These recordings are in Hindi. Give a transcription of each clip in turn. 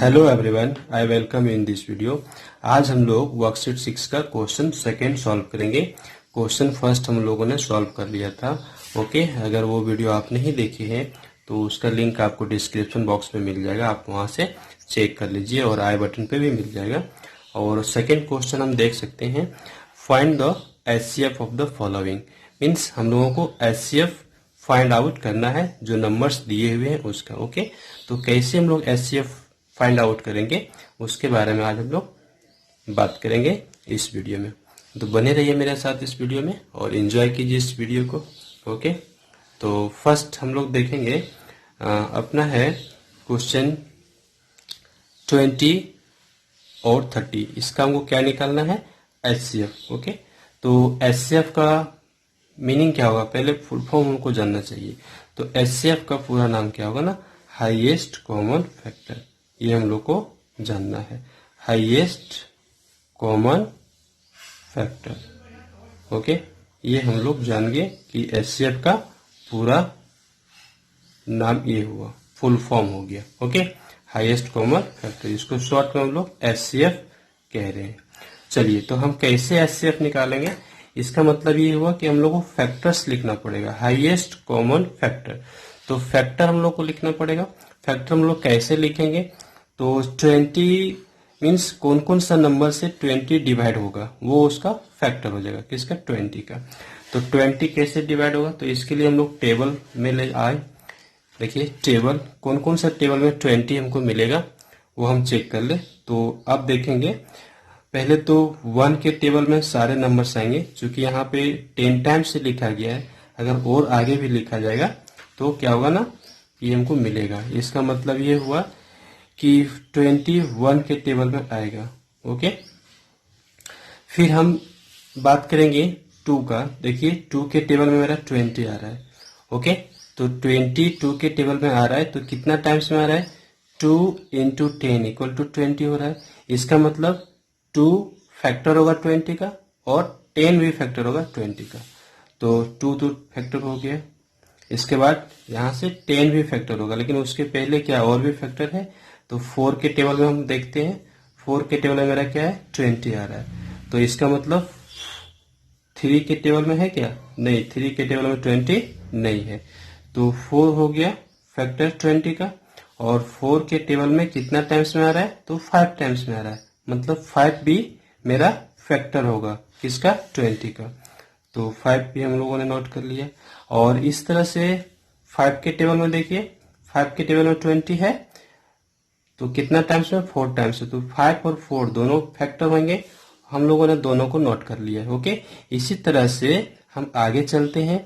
Hello everyone, I welcome in this video. आज हम लोग वर्कशीट 6 का क्वेश्चन सेकेंड सॉल्व करेंगे। क्वेश्चन फर्स्ट हम लोगों ने सॉल्व कर लिया था। ओके, अगर वो वीडियो आप नहीं देखी है तो उसका लिंक आपको डिस्क्रिप्शन बॉक्स में मिल जाएगा, आप वहां से चेक कर लीजिए और आई बटन पे भी मिल जाएगा। और सेकेंड क्वेश्चन हम देख सकते हैं, find the HCF of the following. Means हम लोगों को एचसीएफ फाइंड आउट करना है जो नंबर्स दिए हुए हैं उसका। ओके, तो कैसे हम लोग एचसीएफ फाइंड आउट करेंगे उसके बारे में आज हम लोग बात करेंगे इस वीडियो में। तो बने रहिए मेरे साथ इस वीडियो में और एंजॉय कीजिए इस वीडियो को। ओके, तो फर्स्ट हम लोग देखेंगे अपना है क्वेश्चन 20 और 30। इसका हमको क्या निकालना है, एचसीएफ। ओके, तो एचसीएफ का मीनिंग क्या होगा, पहले फुल फॉर्म हमको जानना चाहिए। तो एचसीएफ का पूरा नाम क्या होगा ना, हाईएस्ट कॉमन फैक्टर। ये हम लोग को जानना है, हाईएस्ट कॉमन फैक्टर। ओके, ये हम लोग जान गए कि एचसीएफ का पूरा नाम ये हुआ, फुल फॉर्म हो गया। ओके, हाईएस्ट कॉमन फैक्टर, इसको शॉर्ट में हम लोग एचसीएफ कह रहे हैं। चलिए, तो हम कैसे एचसीएफ निकालेंगे, इसका मतलब ये हुआ कि हम लोग को फैक्टर्स लिखना पड़ेगा, हाईएस्ट कॉमन फैक्टर। तो फैक्टर हम लोग को लिखना पड़ेगा। फैक्टर हम लोग कैसे लिखेंगे, तो 20 मीन्स कौन कौन सा नंबर से 20 डिवाइड होगा वो उसका फैक्टर हो जाएगा, किसका, 20 का। तो 20 कैसे डिवाइड होगा, तो इसके लिए हम लोग टेबल में ले आए। देखिए टेबल, कौन कौन सा टेबल में 20 हमको मिलेगा वो हम चेक कर ले। तो अब देखेंगे, पहले तो 1 के टेबल में सारे नंबर्स आएंगे, क्योंकि यहाँ पे 10 टाइम्स से लिखा गया है। अगर और आगे भी लिखा जाएगा तो क्या होगा ना, ये हमको मिलेगा। इसका मतलब ये हुआ कि 21 के टेबल में आएगा। ओके, फिर हम बात करेंगे 2 का। देखिए 2 के टेबल में मेरा 20 आ रहा है। ओके, तो 22 के टेबल में आ रहा है, तो कितना टाइम्स में आ रहा है, 2 इंटू 10 इक्वल टू 20 हो रहा है। इसका मतलब 2 फैक्टर होगा 20 का और 10 भी फैक्टर होगा 20 का। तो 2 तो फैक्टर हो गया। इसके बाद यहाँ से 10 भी फैक्टर होगा, लेकिन उसके पहले क्या और भी फैक्टर है। तो 4 के टेबल में हम देखते हैं, 4 के टेबल में मेरा क्या है, 20 आ रहा है। तो इसका मतलब 3 के टेबल में है क्या, नहीं, 3 के टेबल में 20 नहीं है। तो 4 हो गया फैक्टर 20 का। और 4 के टेबल में कितना टाइम्स में आ रहा है, तो 5 टाइम्स में आ रहा है। मतलब 5 भी मेरा फैक्टर होगा, किसका, 20 का। तो 5 भी हम लोगों ने नोट कर लिया। और इस तरह से 5 के टेबल में देखिए, 5 के टेबल में 20 है, तो कितना टाइम्स में, 4 टाइम्स है। तो 5 और 4 दोनों फैक्टर होंगे, हम लोगों ने दोनों को नोट कर लिया। ओके, इसी तरह से हम आगे चलते हैं।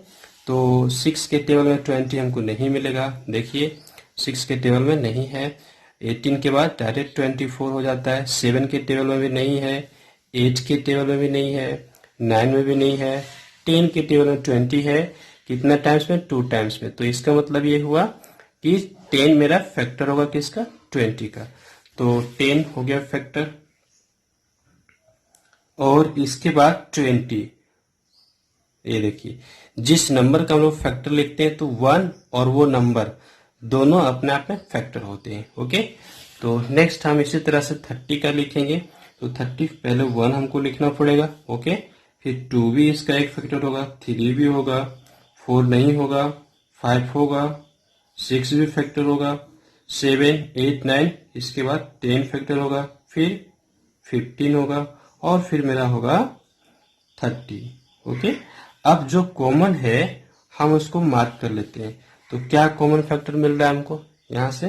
तो 6 के टेबल में 20 हमको नहीं मिलेगा। देखिए 6 के टेबल में नहीं है। 18 के बाद डायरेक्ट 24 हो जाता है। 7 के टेबल में भी नहीं है, 8 के टेबल में भी नहीं है, 9 में भी नहीं है, 10 के टेबल में 20 है। कितना टाइम्स में, 2 टाइम्स में। तो इसका मतलब ये हुआ कि 10 मेरा फैक्टर होगा, किसका, 20 का। तो 10 हो गया फैक्टर। और इसके बाद 20, ये देखिए जिस नंबर का हम लोग फैक्टर लिखते हैं तो 1 और वो नंबर दोनों अपने आप में फैक्टर होते हैं। ओके, तो नेक्स्ट हम इसी तरह से 30 का लिखेंगे। तो 30 पहले 1 हमको लिखना पड़ेगा। ओके, फिर 2 भी इसका एक फैक्टर होगा, 3 भी होगा, 4 नहीं होगा, 5 होगा, 6 भी फैक्टर होगा, 7, 8, 9, इसके बाद 10 फैक्टर होगा, फिर 15 होगा और फिर मेरा होगा 30। ओके, अब जो कॉमन है हम उसको मार्क कर लेते हैं। तो क्या कॉमन फैक्टर मिल रहा है हमको यहाँ से,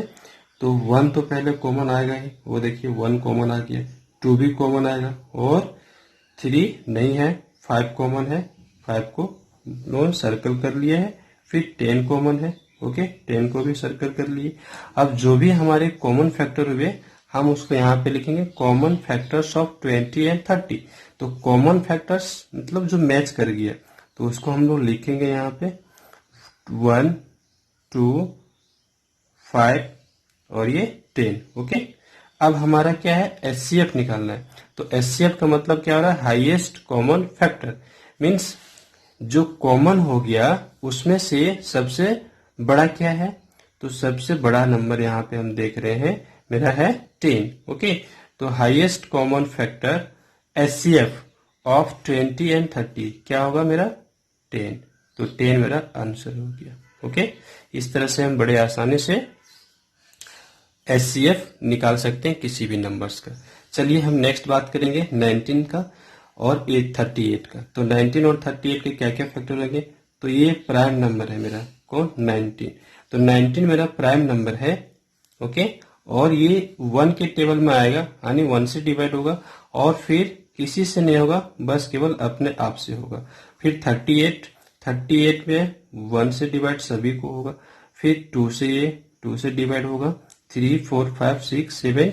तो 1 तो पहले कॉमन आएगा ही, वो देखिए 1 कॉमन आ गया, 2 भी कॉमन आएगा और 3 नहीं है, 5 कॉमन है, 5 को नो सर्कल कर लिया है, फिर 10 कॉमन है। ओके, 10 को भी सर्कल कर लिए। अब जो भी हमारे कॉमन फैक्टर हुए हम उसको यहाँ पे लिखेंगे, कॉमन फैक्टर्स ऑफ 20 एंड 30। तो कॉमन फैक्टर्स मतलब जो मैच कर गया, तो उसको हम लोग लिखेंगे यहाँ पे 1, 2, 5 और ये 10। ओके, अब हमारा क्या है, एचसीएफ निकालना है। तो एचसीएफ का मतलब क्या हो रहा है, हाईएस्ट कॉमन फैक्टर। मीन्स जो कॉमन हो गया उसमें से सबसे बड़ा क्या है, तो सबसे बड़ा नंबर यहाँ पे हम देख रहे हैं मेरा है 10। ओके, तो highest common factor HCF of 20 and 30 क्या होगा मेरा 10। तो 10 मेरा आंसर हो गया। ओके, इस तरह से हम बड़े आसानी से एचसीएफ निकाल सकते हैं किसी भी नंबर्स का। चलिए हम नेक्स्ट बात करेंगे 19 का और 38 का। तो 19 और 38 के क्या क्या फैक्टर लगे। तो ये प्राइम नंबर है मेरा, कौन 19। तो 19 मेरा प्राइम नंबर है। ओके, और ये 1 के टेबल में आएगा, यानी 1 से डिवाइड होगा और फिर किसी से नहीं होगा, बस केवल अपने आप से होगा। फिर 38 में 1 से डिवाइड सभी को होगा। फिर 2 से ये 2 से डिवाइड होगा। 3 4 5 6 7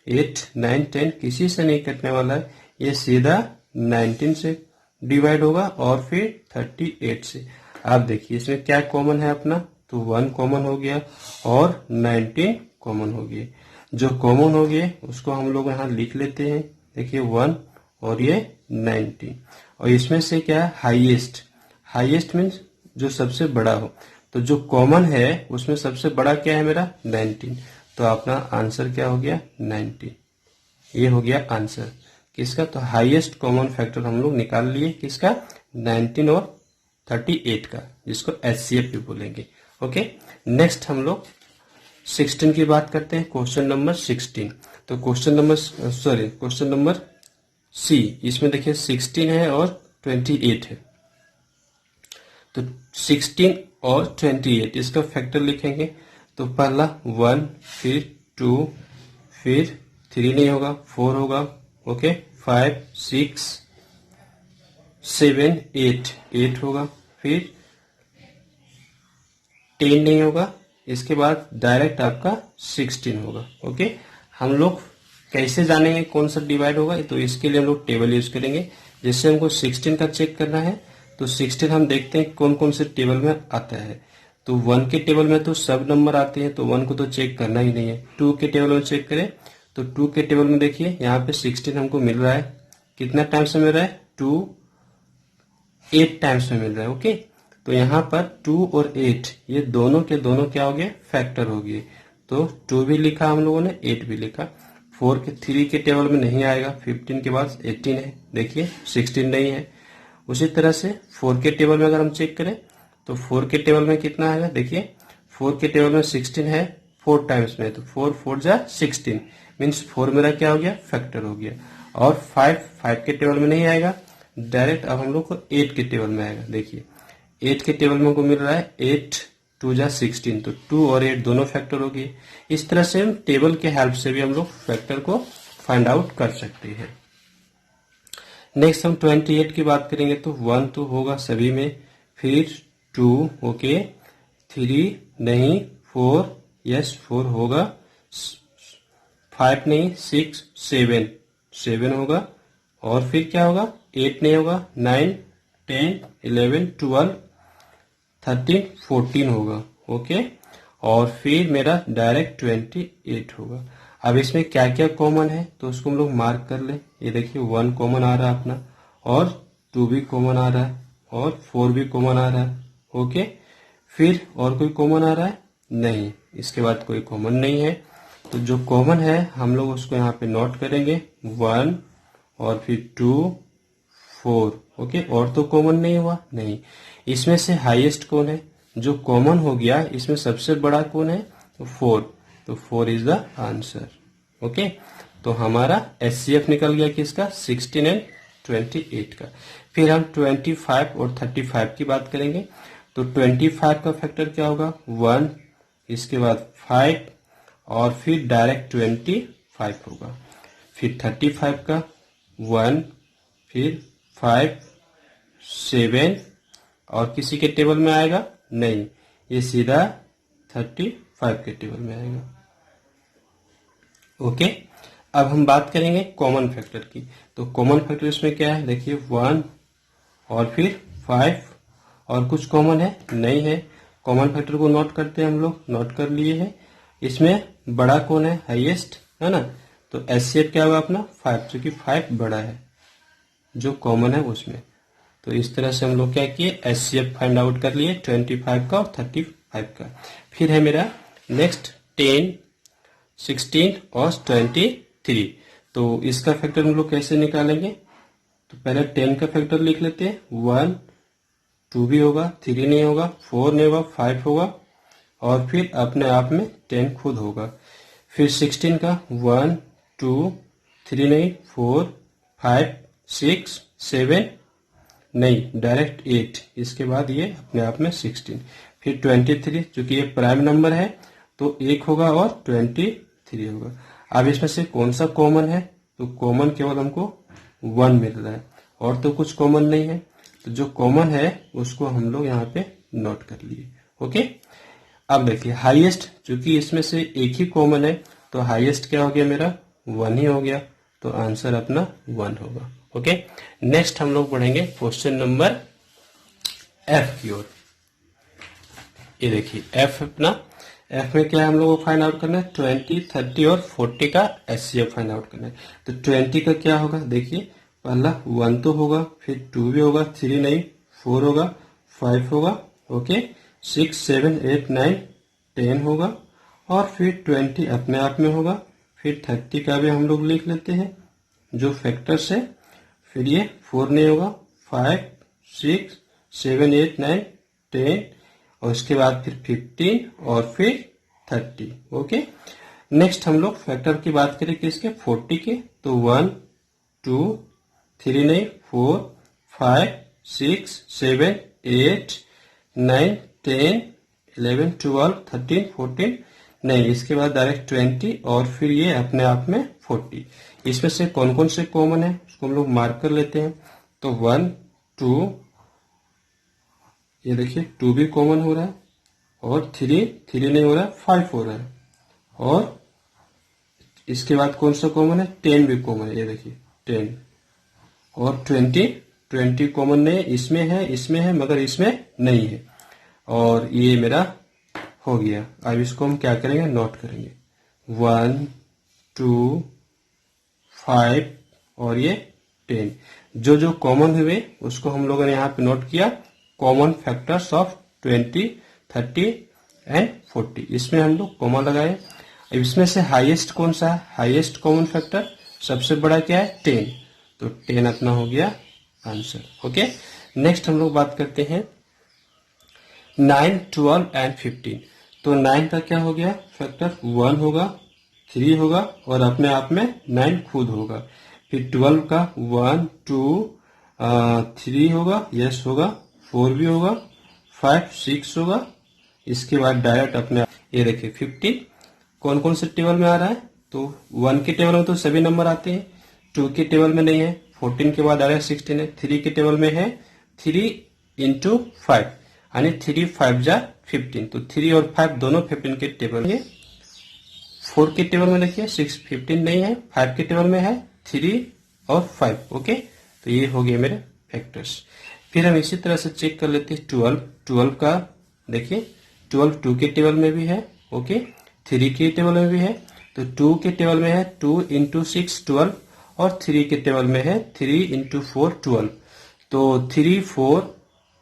8 9 10 किसी से नहीं कटने वाला है, ये सीधा 19 से डिवाइड होगा और फिर 38 से। आप देखिए इसमें क्या कॉमन है अपना, तो 1 कॉमन हो गया और 19 कॉमन हो गया। जो कॉमन हो गए उसको हम लोग यहाँ लिख लेते हैं। देखिए 1 और ये 19, और इसमें से क्या है हाईएस्ट। हाईएस्ट मीन्स जो सबसे बड़ा हो, तो जो कॉमन है उसमें सबसे बड़ा क्या है मेरा 19। तो अपना आंसर क्या हो गया 19। ये हो गया आंसर किसका, तो हाईएस्ट कॉमन फैक्टर हम लोग निकाल लिए किसका 19 और 38 का, जिसको एचसीएफ भी बोलेंगे। ओके, नेक्स्ट हम लोग 16 की बात करते हैं। Question number 16। तो क्वेश्चन नंबर सी, इसमें देखिए 16 है और 28 है। तो 16 और 28 इसका फैक्टर लिखेंगे। तो पहला 1, फिर 2, फिर 3 नहीं होगा 4 होगा। ओके, 5 6 7 8 होगा। फिर 10 नहीं होगा, इसके बाद डायरेक्ट आपका 16 होगा। ओके, हम लोग कैसे जानेंगे कौन सा डिवाइड होगा, तो इसके लिए हम लोग टेबल यूज करेंगे। जैसे हमको 16 का चेक करना है, तो 16 हम देखते हैं कौन कौन से टेबल में आता है। तो 1 के टेबल में तो सब नंबर आते हैं, तो 1 को तो चेक करना ही नहीं है। 2 के टेबल में चेक करें, तो 2 के टेबल में देखिए यहाँ पे 16 हमको मिल रहा है। कितना टाइम्स में मिल रहा है 2 8 टाइम्स में मिल रहा है। ओके, तो यहाँ पर 2 और 8 ये दोनों के दोनों क्या हो गए फैक्टर हो गए। तो 2 भी लिखा हम लोगों ने, 8 भी लिखा। 3 के टेबल में नहीं आएगा, 15 के बाद 18 है, देखिए 16 नहीं है। उसी तरह से 4 के टेबल में अगर हम चेक करें, तो 4 के टेबल में कितना आएगा, देखिए 4 के टेबल में 16 है 4 टाइम्स में, तो 4 4 जा 16 मीन्स 4 मेरा क्या हो गया फैक्टर हो गया। और 5 के टेबल में नहीं आएगा, डायरेक्ट अब हम लोग को 8 के टेबल में आएगा। देखिए 8 के टेबल में हमको मिल रहा है 8 2 जा 16, तो 2 और 8 दोनों फैक्टर हो गए। इस तरह से हम टेबल के हेल्प से भी हम लोग फैक्टर को फाइंड आउट कर सकते हैं। नेक्स्ट हम 28 की बात करेंगे। तो 1 तो होगा सभी में, फिर 2 ओके, 3 नहीं, 4 यस 4 होगा, 5 नहीं, 6 7 होगा, और फिर क्या होगा 8 नहीं होगा, 9 10 11 12 13 14 होगा। ओके, और फिर मेरा डायरेक्ट 28 होगा। अब इसमें क्या क्या कॉमन है तो उसको हम लोग मार्क कर ले। ये देखिए 1 कॉमन आ रहा है अपना, और 2 भी कॉमन आ रहा है, और 4 भी कॉमन आ रहा है। ओके, फिर और कोई कॉमन आ रहा है नहीं, इसके बाद कोई कॉमन नहीं है। तो जो कॉमन है हम लोग उसको यहाँ पे नोट करेंगे, 1 और फिर 2 4। ओके, और तो कॉमन नहीं हुआ नहीं। इसमें से हाईएस्ट कौन है, जो कॉमन हो गया इसमें सबसे बड़ा कौन है, तो 4। तो 4 इज द आंसर। ओके, तो हमारा एचसीएफ निकल गया किसका 16 एंड 28 का। फिर हम 25 और 35 की बात करेंगे। तो 25 का फैक्टर क्या होगा 1, इसके बाद 5 और फिर डायरेक्ट 25 होगा। फिर 35 का 1 फिर 5 7 और किसी के टेबल में आएगा नहीं, ये सीधा 35 के टेबल में आएगा। ओके, अब हम बात करेंगे कॉमन फैक्टर की। तो कॉमन फैक्टर इसमें क्या है, देखिए 1 और फिर 5, और कुछ कॉमन है नहीं है। कॉमन फैक्टर को नोट करते हैं हम लोग, नोट कर लिए हैं। इसमें बड़ा कौन है हाईएस्ट है ना, तो एचसीएफ क्या होगा अपना 5, क्योंकि 5 बड़ा है जो कॉमन है उसमें। तो इस तरह से हम लोग क्या किए एचसीएफ फाइंड आउट कर लिए 25 का और 35 का। फिर है मेरा नेक्स्ट 10 16 और 23। तो इसका फैक्टर हम लोग कैसे निकालेंगे? तो पहले 10 का फैक्टर लिख लेते हैं। 1, 2 भी होगा, 3 नहीं होगा, 4 नहीं होगा, 5 होगा और फिर अपने आप में 10 खुद होगा। फिर 16 का 1, 2, 3 नहीं, 4, 5, 6, 7 नहीं, डायरेक्ट 8। इसके बाद ये अपने आप में 16। फिर 23, चूंकि ये प्राइम नंबर है तो 1 होगा और 23 होगा। अब इसमें से कौन सा कॉमन है? तो कॉमन केवल हमको 1 मिल रहा है और तो कुछ कॉमन नहीं है। तो जो कॉमन है उसको हम लोग यहाँ पे नोट कर लिए। ओके, अब देखिए हाईएस्ट, चूंकि इसमें से एक ही कॉमन है तो हाईएस्ट क्या हो गया मेरा? 1 ही हो गया। तो आंसर अपना 1 होगा। ओके, नेक्स्ट हम लोग पढ़ेंगे क्वेश्चन नंबर एफ की ओर। ये देखिए एफ अपना, एफ में क्या है हम लोग को फाइंड आउट करना है? 20, 30 और 40 का एचसीएफ फाइंड आउट करना है। तो 20 का क्या होगा? देखिए पहला 1 तो होगा, फिर 2 भी होगा, 3 नहीं, 4 होगा, 5 होगा, ओके, 6, 7, 8, 9, 10 होगा और फिर 20 अपने आप में होगा। फिर 30 का भी हम लोग लिख लेते हैं जो फैक्टर्स है। फिर ये 4 नहीं होगा, 5, 6, 7, 8, 9, 10 और उसके बाद फिर 15 और फिर 30। ओके, नेक्स्ट हम लोग फैक्टर की बात करें किसके? 40 के। तो 1, 2, 3 नहीं, 4, 5, 6, 7, 8, 9, 10, 11, 12, 13, 14 नहीं, इसके बाद डायरेक्ट 20 और फिर ये अपने आप में 40। इसमें से कौन कौन से कॉमन है उसको हम लोग मार्क कर लेते हैं। तो 1, 2, ये देखिए 2 भी कॉमन हो रहा है और 3 नहीं हो रहा है, 5 हो रहा है और इसके बाद कौन सा कॉमन है? 10 भी कॉमन है। ये देखिए 10 और 20 कॉमन नहीं है, इसमें है मगर इसमें नहीं है और ये मेरा हो गया। अब इसको हम क्या करेंगे? नोट करेंगे। 1, 2, 5 और ये 10। जो जो कॉमन हुए उसको हम लोगों ने यहाँ पे नोट किया, कॉमन फैक्टर्स ऑफ 20, 30 एंड 40। इसमें हम लोग कॉमन लगाए। अब इसमें से हाईएस्ट कौन सा है? हाईएस्ट कॉमन फैक्टर सबसे बड़ा क्या है? 10। तो 10 अपना हो गया आंसर। ओके, नेक्स्ट हम लोग बात करते हैं 9, 12 एंड 15। तो 9 का क्या हो गया? फैक्टर 1 होगा, 3 होगा और अपने आप में 9 खुद होगा। फिर 12 का 1, 2, 3 होगा, यस होगा, 4 भी होगा, 5, 6 होगा। इसके बाद डायरेक्ट अपने ये देखिए 15 कौन कौन से टेबल में आ रहा है? तो 1 के टेबल में तो सभी नंबर आते हैं, 2 के टेबल में नहीं है, 14 के बाद डायरेक्ट 16 है, 3 के टेबल में है 3 इंटू 5 यानी 3, 5 जा 15। तो 3 और 5 दोनों 15 के टेबल में। 4 के टेबल में देखिए 6, 15 नहीं है, 5 के टेबल में है 3 और 5। ओके, तो ये हो गए मेरे फैक्टर्स। फिर हम इसी तरह से चेक कर लेते हैं 12 का। देखिए 12 2 के टेबल में भी है, ओके, 3 के टेबल में भी है। तो 2 के टेबल में है 2 इंटू 6 12 और 3 के टेबल में है 3 इंटू 4 12। तो 3, 4,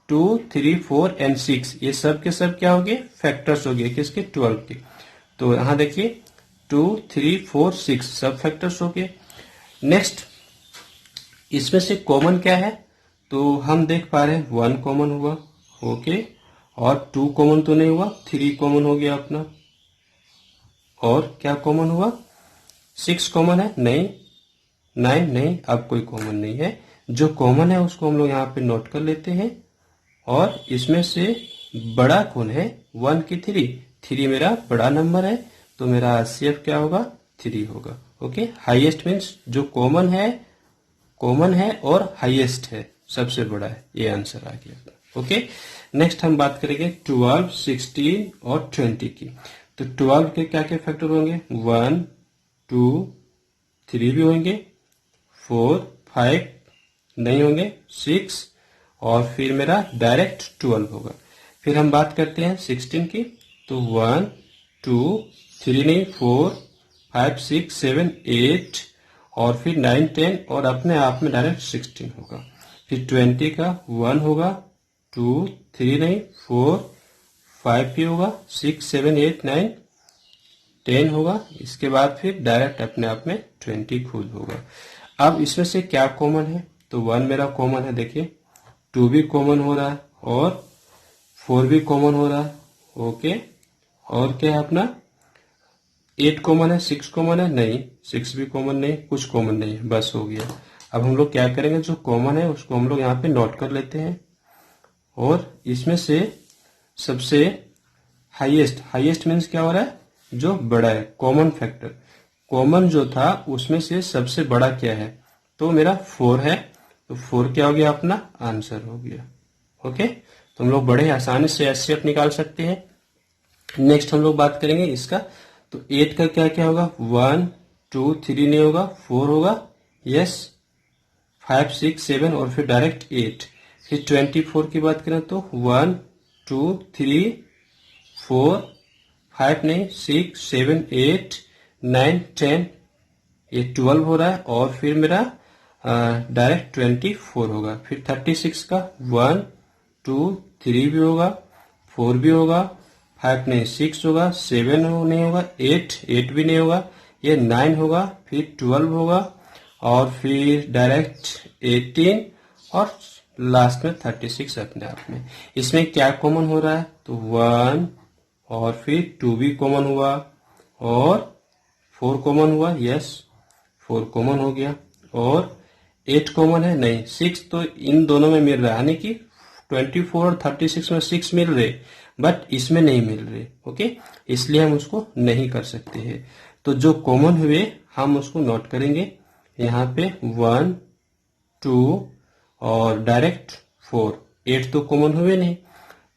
2, 3, 4 एंड 6 ये सब के सब क्या हो गए? फैक्टर्स हो गए किसके? 12 के। तो यहाँ देखिए 2, 3, 4, 6 सब फैक्टर्स हो गए। नेक्स्ट इसमें से कॉमन क्या है? तो हम देख पा रहे हैं 1 कॉमन हुआ, ओके, और 2 कॉमन तो नहीं हुआ, 3 कॉमन हो गया अपना। और क्या कॉमन हुआ? 6 कॉमन है नहीं, 9 नहीं, अब कोई कॉमन नहीं है। जो कॉमन है उसको हम लोग यहाँ पे नोट कर लेते हैं। और इसमें से बड़ा कौन है? 1 की 3 मेरा बड़ा नंबर है तो मेरा आरसीएफ क्या होगा? 3 होगा। ओके, हाईएस्ट मीन्स जो कॉमन है और हाईएस्ट है, सबसे बड़ा है, ये आंसर आ गया। ओके, नेक्स्ट हम बात करेंगे 12, 16 और 20 की। तो 12 के क्या क्या फैक्टर होंगे? 1, 2, 3 भी होंगे, 4, 5 नहीं होंगे, 6 और फिर मेरा डायरेक्ट 12 होगा। फिर हम बात करते हैं 16 की। तो 1, 2, 3 नहीं, 4, 5, 6, 7, 8 और फिर 9, 10 और अपने आप में डायरेक्ट 16 होगा। फिर 20 का 1 होगा, 2, 3 नहीं, 4, 5 भी होगा, 6, 7, 8, 9 10 होगा, इसके बाद फिर डायरेक्ट अपने आप में 20 खुद होगा। अब इसमें से क्या कॉमन है, तो 1 मेरा कॉमन है, देखिए 2 भी कॉमन हो रहा है और 4 भी कॉमन हो रहा है। ओके, और क्या है अपना 8 कॉमन है, 6 कॉमन है, नहीं 6 भी कॉमन नहीं, कुछ कॉमन नहीं है, बस हो गया। अब हम लोग क्या करेंगे, जो कॉमन है उसको हम लोग यहाँ पे नोट कर लेते हैं और इसमें से सबसे हाईएस्ट मीन्स क्या हो रहा है, जो बड़ा है, कॉमन फैक्टर कॉमन जो था उसमें से सबसे बड़ा क्या है, तो मेरा 4 है, तो 4 क्या हो गया, अपना आंसर हो गया। ओके, तो हम लोग बड़े आसानी से एचसीएफ निकाल सकते हैं। नेक्स्ट हम लोग बात करेंगे इसका, तो 8 का क्या क्या होगा, 1 2 3 नहीं होगा, 4 होगा, यस 5 6 7 और फिर डायरेक्ट 8। फिर 24 की बात करें तो 1 2 3 4 5 नहीं 6 7 8 9 10, ये 12 हो रहा है और फिर मेरा डायरेक्ट 24 होगा। फिर 36 का 1 2 3 भी होगा, 4 भी होगा, 5 नहीं 6 होगा, 7 नहीं होगा, 8 भी नहीं होगा, ये 9 होगा, फिर 12 होगा और फिर डायरेक्ट 18 और लास्ट में 36 अपने आप में। इसमें क्या कॉमन हो रहा है, तो 1 और फिर 2 भी कॉमन हुआ और 4 कॉमन हुआ, यस 4 कॉमन हो गया और 8 कॉमन है, नहीं 6 तो इन दोनों में मिल रहा है, यानी कि 24 और 36 में 6 मिल रहे बट इसमें नहीं मिल रहे। ओके, इसलिए हम उसको नहीं कर सकते हैं। तो जो कॉमन हुए हम उसको नोट करेंगे यहाँ पे 1 2 और डायरेक्ट 4, 8 तो कॉमन हुए नहीं।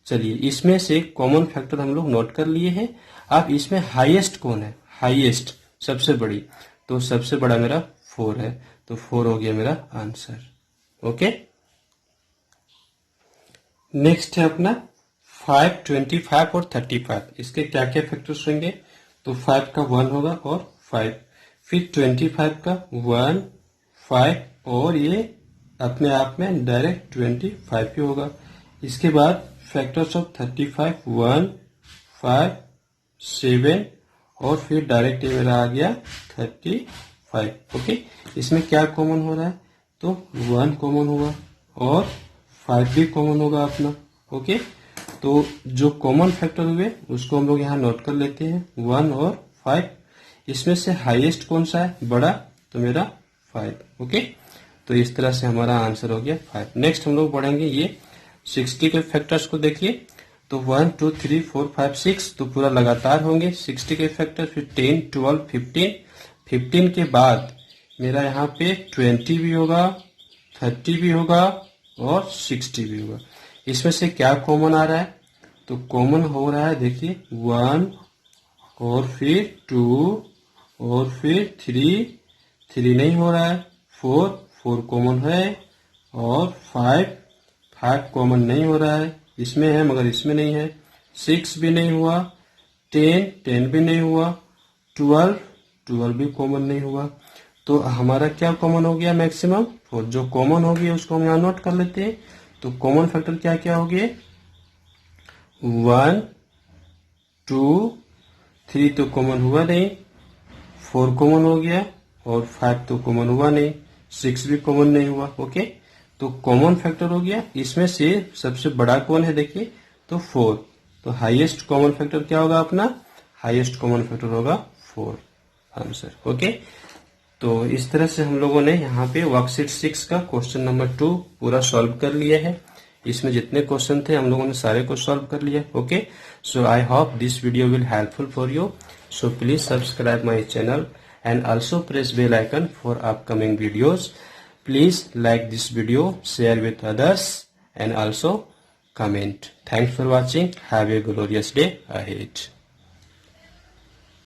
चलिए, इसमें से कॉमन फैक्टर हम लोग नोट कर लिए हैं। अब इसमें हाईएस्ट कौन है, हाईएस्ट सबसे बड़ी, तो सबसे बड़ा मेरा 4 है, तो 4 हो गया मेरा आंसर। ओके, नेक्स्ट है अपना 5 25 और 35। इसके क्या क्या फैक्टर्स होंगे, तो 5 का 1 होगा और 5, फिर 25 का 1 5 और ये अपने आप में डायरेक्ट 25 ही होगा। इसके बाद फैक्टर्स ऑफ 35 1 5 7 और फिर डायरेक्ट ये मेरा आ गया 35। ओके, इसमें क्या कॉमन हो रहा है, तो 1 कॉमन होगा और 5 भी कॉमन होगा अपना। ओके, तो जो कॉमन फैक्टर हुए उसको हम लोग यहाँ नोट कर लेते हैं 1 और 5। इसमें से हाईएस्ट कौन सा है, बड़ा, तो मेरा 5। ओके, तो इस तरह से हमारा आंसर हो गया 5। नेक्स्ट हम लोग बढ़ेंगे ये 60 के फैक्टर्स को। देखिए, तो 1 2 3 4 5 6 तो पूरा लगातार होंगे 60 के फैक्टर, फिर 10 12 15, 15 के बाद मेरा यहाँ पे 20 भी होगा, 30 भी होगा और 60 भी होगा। इसमें से क्या कॉमन आ रहा है, तो कॉमन हो रहा है, देखिए 1 और फिर 2 और फिर 3 नहीं हो रहा है, 4 कॉमन है और 5 कॉमन नहीं हो रहा है, इसमें है मगर इसमें नहीं है, 6 भी नहीं हुआ, 10 भी नहीं हुआ, 12 भी कॉमन नहीं हुआ। तो हमारा क्या कॉमन हो गया, मैक्सिमम 4। जो कॉमन हो गया उसको हम यहाँ नोट कर लेते हैं। तो कॉमन फैक्टर क्या क्या हो गए, 1 2 3 तो कॉमन हुआ नहीं, 4 कॉमन हो गया और 5 तो कॉमन हुआ नहीं, 6 भी कॉमन नहीं हुआ। ओके, तो कॉमन फैक्टर हो गया। इसमें से सबसे बड़ा कौन है, देखिए तो 4, तो हाईएस्ट कॉमन फैक्टर क्या होगा अपना, हाईएस्ट कॉमन फैक्टर होगा 4 आंसर। ओके, तो इस तरह से हम लोगों ने यहाँ पे वर्कशीट 6 का क्वेश्चन नंबर 2 पूरा सॉल्व कर लिया है। इसमें जितने क्वेश्चन थे हम लोगों ने सारे को सॉल्व कर लिया। Okay, so I hope this video will helpful for you, so please subscribe my channel and also press bell icon for upcoming videos. Please like this video, share with others and also comment. Thanks for watching. Have a glorious day ahead.